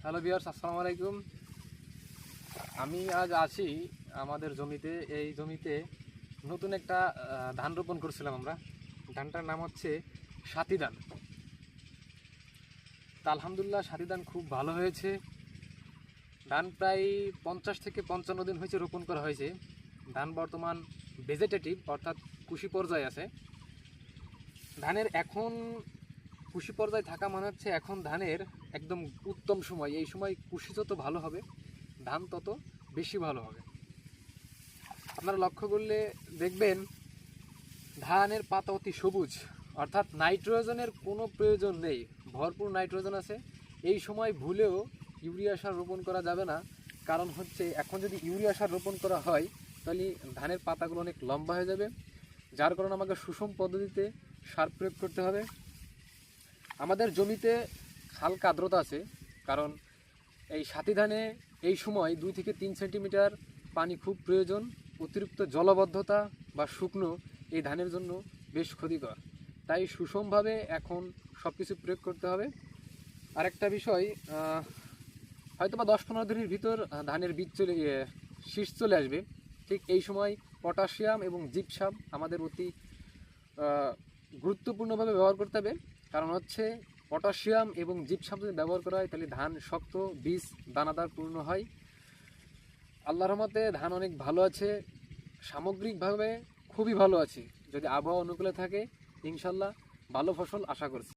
Hello viewers, আসসালামু আলাইকুম। আমি আজ আছি আমাদের জমিতে। এই জমিতে নতুন একটা ধান রোপণ করছিলাম আমরা। ধানটার নাম হচ্ছে সাথী ধান। তা আলহামদুলিল্লাহ সাথী ধান খুব ভালো হয়েছে। ধান প্রায় 50 থেকে 55 দিন হয়েছে রোপণ করা হয়েছে। ধান বর্তমান ভেজিটেটিভ অর্থাৎ কুশি পর্যায়ে আছে। ধানের এখন কুশি পর্যায়ে থাকা মানে হচ্ছে এখন ধানের একদম উত্তম সময়। এই সময় কুশি যত ভালো হবে ধান তত বেশি ভালো হবে। আপনারা লক্ষ্য করলে দেখবেন ধানের পাতা অতি সবুজ, অর্থাৎ নাইট্রোজেনের কোনো প্রয়োজন নেই, ভরপুর নাইট্রোজেন আছে। এই সময় ভুলেও ইউরিয়া সার রোপণ করা যাবে না। কারণ হচ্ছে এখন যদি ইউরিয়া সার রোপণ করা হয় তাহলে ধানের পাতাগুলো অনেক লম্বা হয়ে যাবে, যার কারণে আমাকে সুষম পদ্ধতিতে সার প্রয়োগ করতে হবে। আমাদের জমিতে হালকা আর্দ্রতা আছে, কারণ এই সাথী ধানে এই সময় 2 থেকে 3 সেন্টিমিটার পানি খুব প্রয়োজন। অতিরিক্ত জলবদ্ধতা বা শুকনো এই ধানের জন্য বেশ ক্ষতিকর। তাই সুষমভাবে এখন সব কিছু প্রয়োগ করতে হবে। আরেকটা বিষয়, হয়তো বা 10-15 দিনের ভিতর ধানের বীজ শীষ চলে আসবে। ঠিক এই সময় পটাশিয়াম এবং জিপসাম আমাদের অতি গুরুত্বপূর্ণভাবে ব্যবহার করতে হবে। কারণ হচ্ছে পটাশিয়াম এবং জিপসাম যদি ব্যবহার করা হয় তাহলে ধান শক্ত, বীজ দানাদার পূর্ণ হয়। আল্লাহর রহমতে ধান অনেক ভালো আছে, সামগ্রিকভাবে খুবই ভালো আছে। যদি আবহাওয়া অনুকূলে থাকে ইনশাল্লাহ ভালো ফসল আশা করছি।